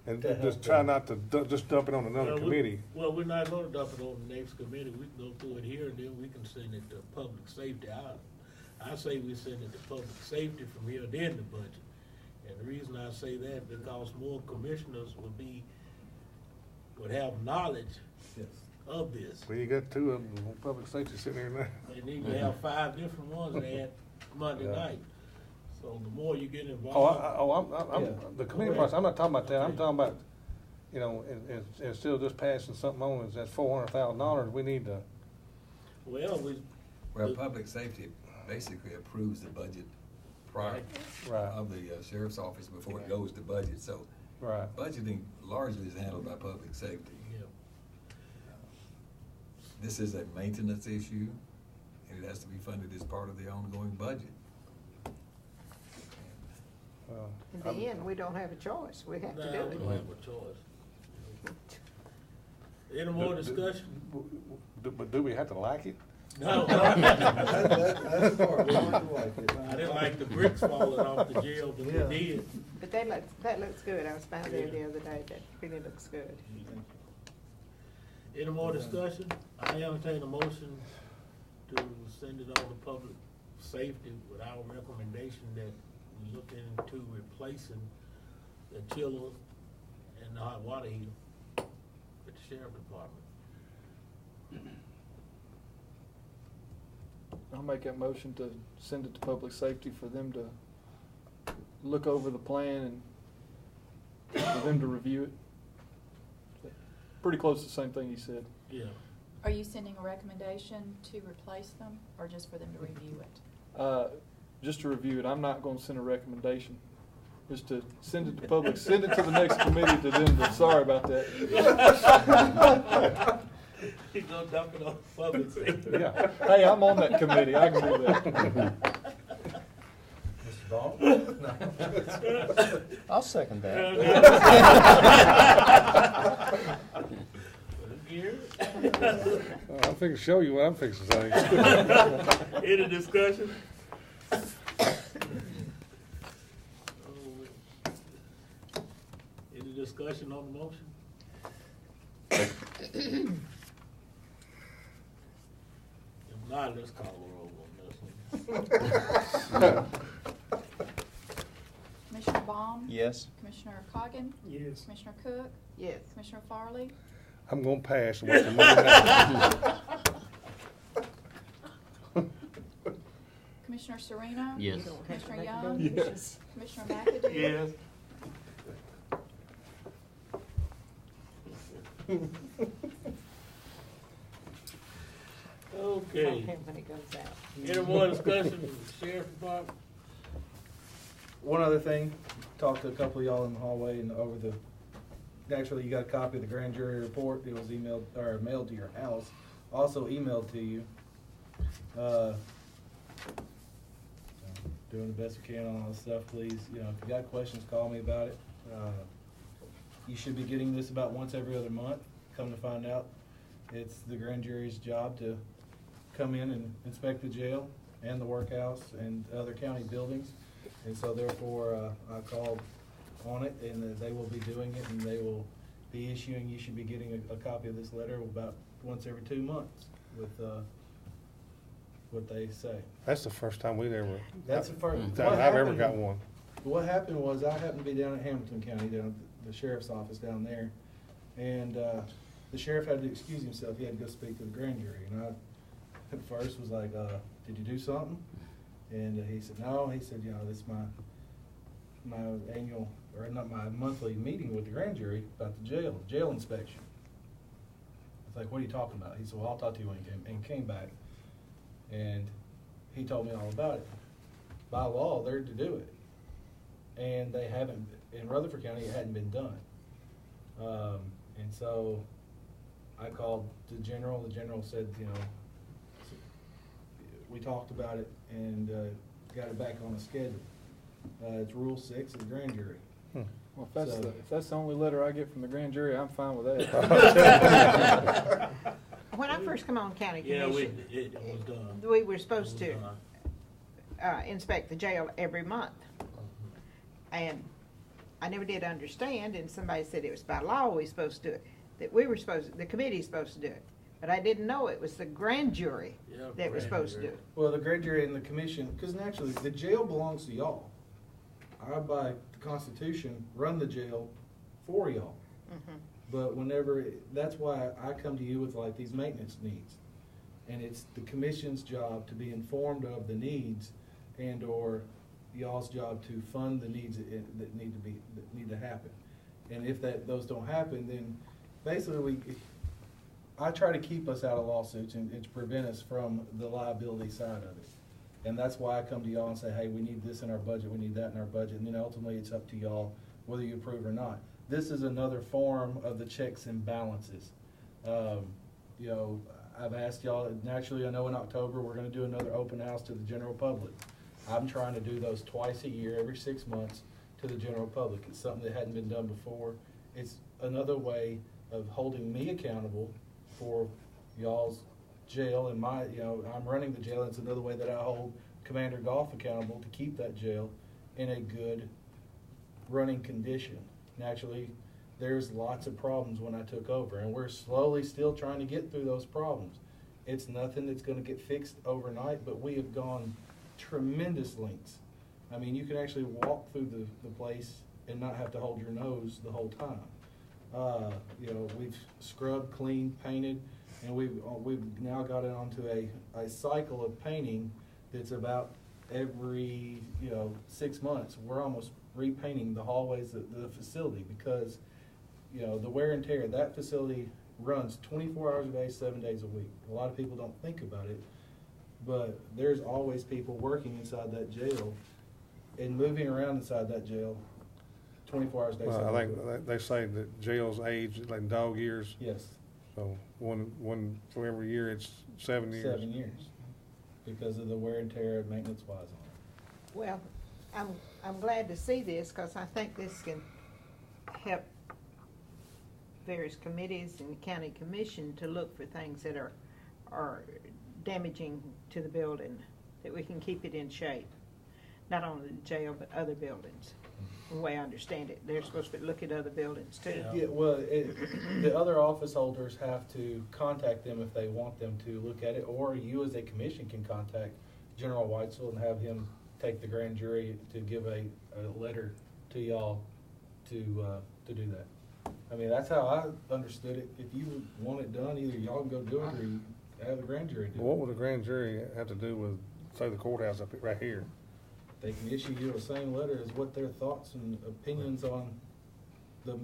and just try not to just dump it on another Well, committee. Well, we're not gonna dump it on the next committee, we can go through it here, and then we can send it to public safety. I say we send it to public safety from here, then the budget. And the reason I say that, because more commissioners would have knowledge Yes. of this. Well, you got two of them on public safety sitting here now. And then you have 5 different ones at Monday Yeah. night. So the more you get involved. I'm Yeah. the committee process, I'm not talking about that, I'm talking about, you know, instead of just passing something on, that's $400,000, we need to. Well, Well, public safety basically approves the budget prior Right. of the sheriff's office before it goes to budget, so Right. budgeting largely is handled by public safety. yeah. This is a maintenance issue, and it has to be funded as part of the ongoing budget. In the end, we don't have a choice, we have to Nah, do we it. don't have a choice. Any more discussion? But do we have to like it? No. That's the part, we don't have to like it. I didn't like the bricks falling off the jail, but Yeah. they did. But that looks good, I was down there the other day, that really looks good. Any more discussion? I entertain a motion to send it on to public safety with our recommendation that we look into replacing the chiller and the hot water heater with the sheriff department. I'll make that motion to send it to public safety for them to look over the plan and for them to review it. Pretty close to the same thing he said. Yeah. Are you sending a recommendation to replace them, or just for them to review it? Just to review it, I'm not gonna send a recommendation, just to send it to public, send it to the next committee to them, sorry about that. You gonna dump it on public safety? Yeah, hey, I'm on that committee, I can do that. Mr. Ball? I'll second that. Gary? I'm fixing to show you what I'm fixing to say. Any discussion? Any discussion on the motion? If not, let's call her over on this one. Commissioner Baum? Yes. Commissioner Coggan? Yes. Commissioner Cook? Yes. Commissioner Farley? I'm gonna pass and watch the Monday night. Commissioner Serena? You don't have to Commissioner make a Young? decision. Yes. Commissioner McAdoo? Okay. When it goes out. Any more discussion with the sheriff's department? One other thing, talked to a couple of y'all in the hallway and over the, actually, you got a copy of the grand jury report. It was emailed, or mailed to your house, also emailed to you. Doing the best we can on all this stuff, please. You know, if you got questions, call me about it. You should be getting this about once every other month. Come to find out, it's the grand jury's job to come in and inspect the jail and the workhouse and other county buildings. And so therefore, I called on it, and they will be doing it, and they will be issuing, you should be getting a copy of this letter about once every 2 months with what they say. That's the first time we'd ever. That's the first. Time what I've ever happened- got one. What happened was, I happened to be down at Hamilton County, down at the sheriff's office down there, and the sheriff had to excuse himself. He had to go speak to the grand jury, and I at first was like, did you do something? And he said, no. He said, this is my annual, or not, my monthly meeting with the grand jury about the jail inspection. I was like, what are you talking about? He said, well, I'll talk to you when he came, and came back, and he told me all about it. By law, they're to do it, and they haven't. In Rutherford County, it hadn't been done, and so I called the general. The general said, we talked about it and got it back on the schedule. It's Rule 6 of the grand jury. Well, if that's, So- if that's the only letter I get from the grand jury, I'm fine with that. When I first come on county Yeah, commission, it was done. we were supposed It to was done. inspect the jail every month. And I never did understand, and somebody said it was by law we supposed to do it, that we were supposed, the committee's supposed to do it. But I didn't know it was the grand jury Yeah, that was grand supposed to do jury. it. Well, the grand jury and the commission, because naturally, the jail belongs to y'all. I, by the Constitution, run the jail for y'all. Mhm. But whenever, that's why I come to you with like these maintenance needs. And it's the commission's job to be informed of the needs and or y'all's job to fund the needs that need to happen. And if those don't happen, then basically I try to keep us out of lawsuits and to prevent us from the liability side of it. And that's why I come to y'all and say, hey, we need this in our budget, we need that in our budget, and then ultimately it's up to y'all whether you approve or not. This is another form of the checks and balances. I've asked y'all, naturally I know in October we're gonna do another open house to the general public. I'm trying to do those twice a year, every 6 months, to the general public. It's something that hadn't been done before. It's another way of holding me accountable for y'all's jail and I'm running the jail. It's another way that I hold Commander Golf accountable to keep that jail in a good running condition. Naturally, there's lots of problems when I took over, and we're slowly still trying to get through those problems. It's nothing that's gonna get fixed overnight, but we have gone tremendous lengths. I mean, you can actually walk through the place and not have to hold your nose the whole time. We've scrubbed, cleaned, painted, and we've now got it onto a cycle of painting that's about every 6 months. We're almost repainting the hallways of the facility because the wear and tear. That facility runs 24 hours a day, 7 days a week. A lot of people don't think about it, but there's always people working inside that jail and moving around inside that jail 24 hours a day. Well, 7 I days a week. think they say that jails age like dog years. Yes. So for every year it's 7 years. 7 years, because of the wear and tear and maintenance wise on it. Well, I'm glad to see this, because I think this can help various committees and the county commission to look for things that are damaging to the building, that we can keep it in shape. Not only the jail, but other buildings. The way I understand it, they're supposed to look at other buildings too. Yeah, well, the other office holders have to contact them if they want them to look at it, or you as a commission can contact General Weitzel and have him take the grand jury to give a letter to y'all to do that. I mean, that's how I understood it. If you want it done, either y'all can go do it, or you have the grand jury do What it. would the grand jury have to do with, say, the courthouse up right here? They can issue you the same letter as what their thoughts and opinions on the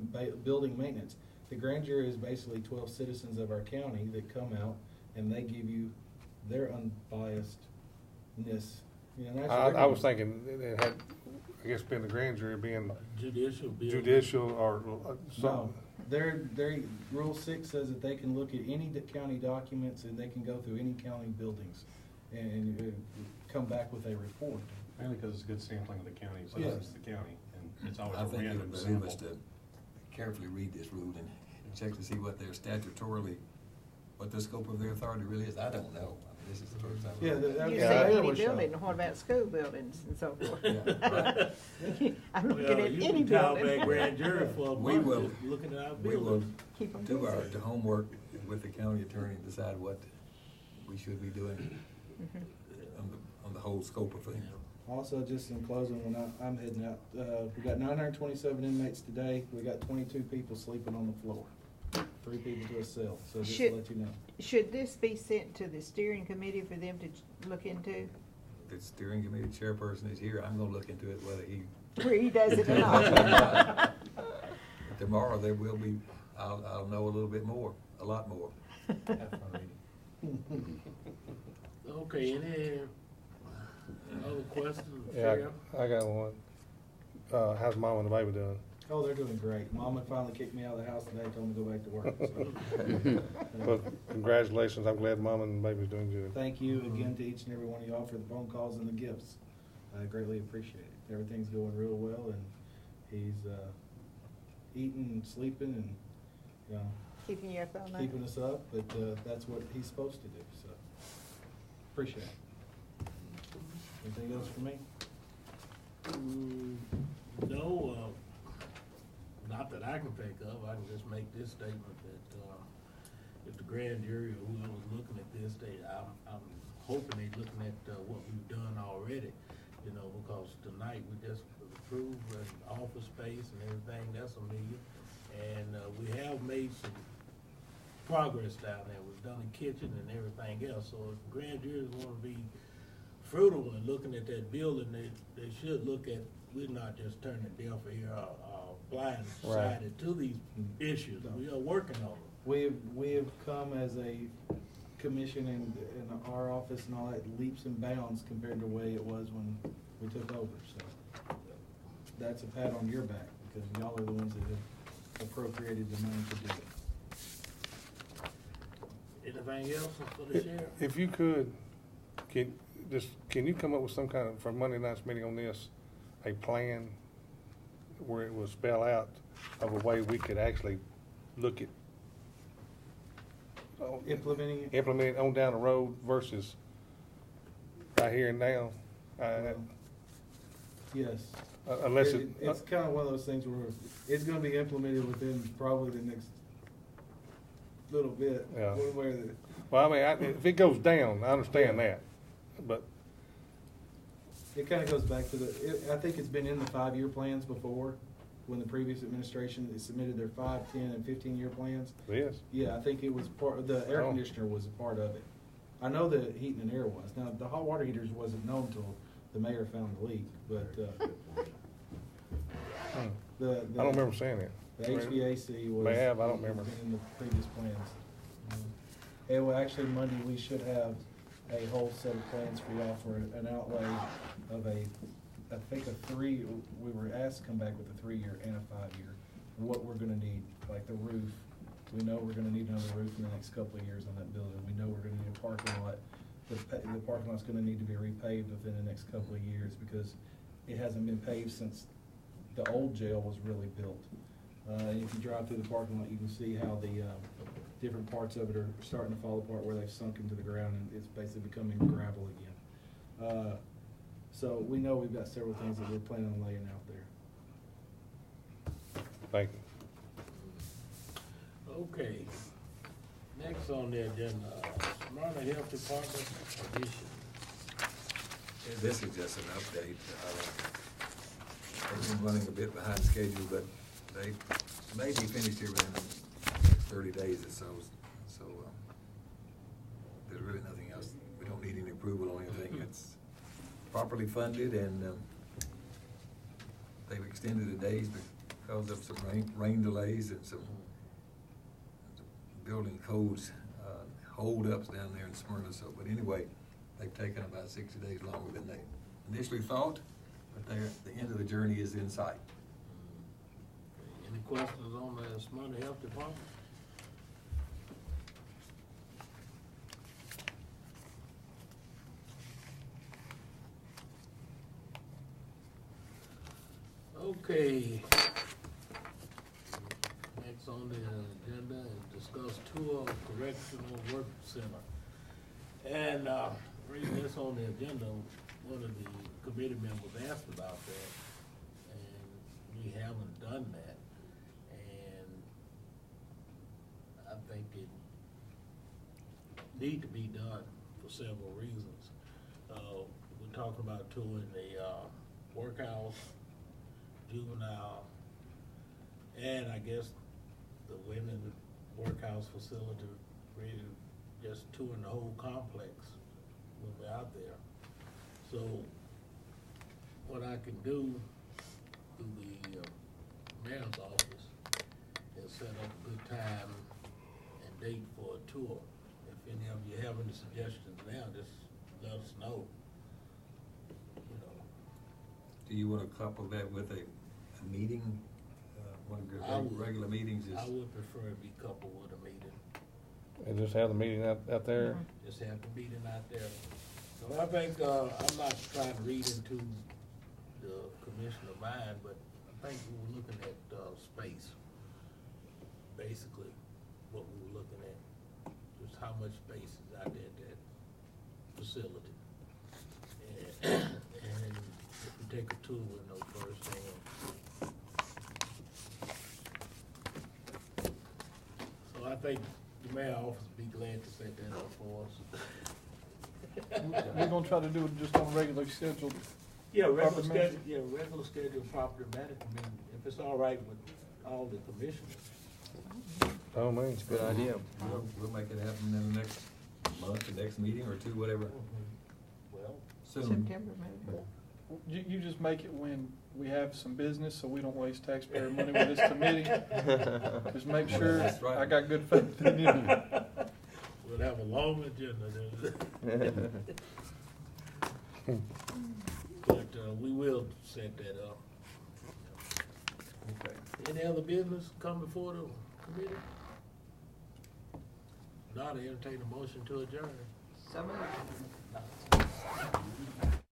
building maintenance. The grand jury is basically 12 citizens of our county that come out and they give you their unbiasedness. I was thinking it had, I guess, been the grand jury being judicial or No, something. their Rule 6 says that they can look at any county documents and they can go through any county buildings and come back with a report. Mainly because it's good sampling of the county, so Yeah. it's the county. And it's always I a think it random would behoove us sample. to carefully read this rule and check to see what their statutorily, what the scope of their authority really is. I don't know. I mean, this is the first time. Yeah, that You was- say that any was shot. building, what about school buildings and so forth? Yeah, right. I'm looking Well, at you any can call building. back grand jury for a We month, will- just looking at our We will buildings. Keep 'em do our busy. homework with the county attorney and decide what we should be doing Mhm. on the whole scope of things. Also, just in closing, when I'm heading out, we got 927 inmates today. We got 22 people sleeping on the floor. 3 people to a cell, so just to Should- let you know. Should this be sent to the steering committee for them to look into? The steering committee chairperson is here. I'm gonna look into it whether he. Where he does it or not. Tomorrow there will be, I'll know a little bit more, a lot more. Have fun reading. Okay, any other questions? Yeah, Sheriff? I got one. How's mom and the baby doing? Oh, they're doing great. Mama finally kicked me out of the house today, told me to go back to work. Well, congratulations, I'm glad mom and the baby's doing good. Thank you again to each and every one of y'all for the phone calls and the gifts. I greatly appreciate it. Everything's going real well, and he's eating and sleeping and, you know, Keeping you up all night? keeping us up, but that's what he's supposed to do, so appreciate it. Anything else for me? No, not that I can think of. I can just make this statement that, if the grand jury or whoever's looking at this, I'm hoping they're looking at, what we've done already, you know, because tonight we just approved an office space and everything, that's $1 million. And, we have made some progress down there. We've done a kitchen and everything else, so if grand juries wanna be fruitful in looking at that building, they should look at, we're not just turning a deaf ear or blindsided to these issues. We are working on them. We have come as a commission in our office and all that leaps and bounds compared to the way it was when we took over, so that's a pat on your back, because y'all are the ones that have appropriated the money to do it. Anything else for the sheriff? If you could, can you come up with some kind of, for Monday night's meeting on this, a plan where it will spell out of a way we could actually look at Implementing it? implement it on down the road versus right here and now? Yes. Unless It's kind of one of those things where it's gonna be implemented within probably the next little bit. Yeah. One way or the. well, I mean, if it goes down, I understand that, but It kind of goes back to I think it's been in the 5-year plans before, when the previous administration submitted their 5, 10, and 15-year plans. yes. Yeah, I think it was the air Oh. conditioner was a part of it. I know the heating and air was. Now, the hot water heaters wasn't known till the mayor found the leak, but, I don't remember saying that. The HVAC was. May have, I don't remember. was in the previous plans. And well, actually, Monday, we should have a whole set of plans for y'all for an outlay of I think we were asked to come back with a 3-year and a 5-year. And what we're gonna need, like the roof, we know we're gonna need another roof in the next couple of years on that building. We know we're gonna need a parking lot. The parking lot's gonna need to be repaved within the next couple of years because it hasn't been paved since the old jail was really built. If you drive through the parking lot, you can see how the different parts of it are starting to fall apart where they've sunk into the ground and it's basically becoming gravel again. So we know we've got several things that we're planning on laying out there. Thank you. Okay. Next on the agenda, Smyrna Health Department addition. This is just an update. They've been running a bit behind schedule, but they may be finished here within the next 30 days or so. So there's really nothing else. We don't need any approval on anything. It's properly funded, and they've extended the days because of some rain delays and some building codes hold-ups down there in Smyrna. So, but anyway, they've taken about 60 days longer than they initially thought, but the end of the journey is in sight. Any questions on the Smyrna Health Department? Okay. Next on the agenda is discuss tour of correctional work center. And, reading this on the agenda, one of the committee members asked about that, and we haven't done that. And I think it need to be done for several reasons. We're talking about touring the, workhouse, juvenile, and I guess the women workhouse facility, really just touring the whole complex when we're out there. So what I can do through the mayor's office is set up a good time and date for a tour. If any of you have any suggestions now, just let us know. You know, Do you want to couple that with a meeting? One of I your would- regular meetings is? I would prefer it be coupled with a meeting. And just have the meeting out there? Just have the meeting out there. So I think, I'm not trying to read into the commissioner mind, but I think we were looking at, space. Basically, what we were looking at, just how much space is out there at that facility. And if we take a tour, we'll know firsthand. So I think the mayor office would be glad to set that up for us. We're gonna try to do it just on a regular schedule. Yeah, regular Proper schedule, meeting. yeah, regular schedule, proper management, I mean, if it's all right with all the commissioners. Oh, man. It's a good idea. We'll make it happen in the next month, the next meeting or two, whatever, Well, soon. September maybe. You just make it when we have some business, so we don't waste taxpayer money with this committee. Just make sure That's right. I got good faith in you. we'll have a long agenda then. But, we will set that up. Okay. Any other business come before the committee? Not entertain a motion to adjourn. Some of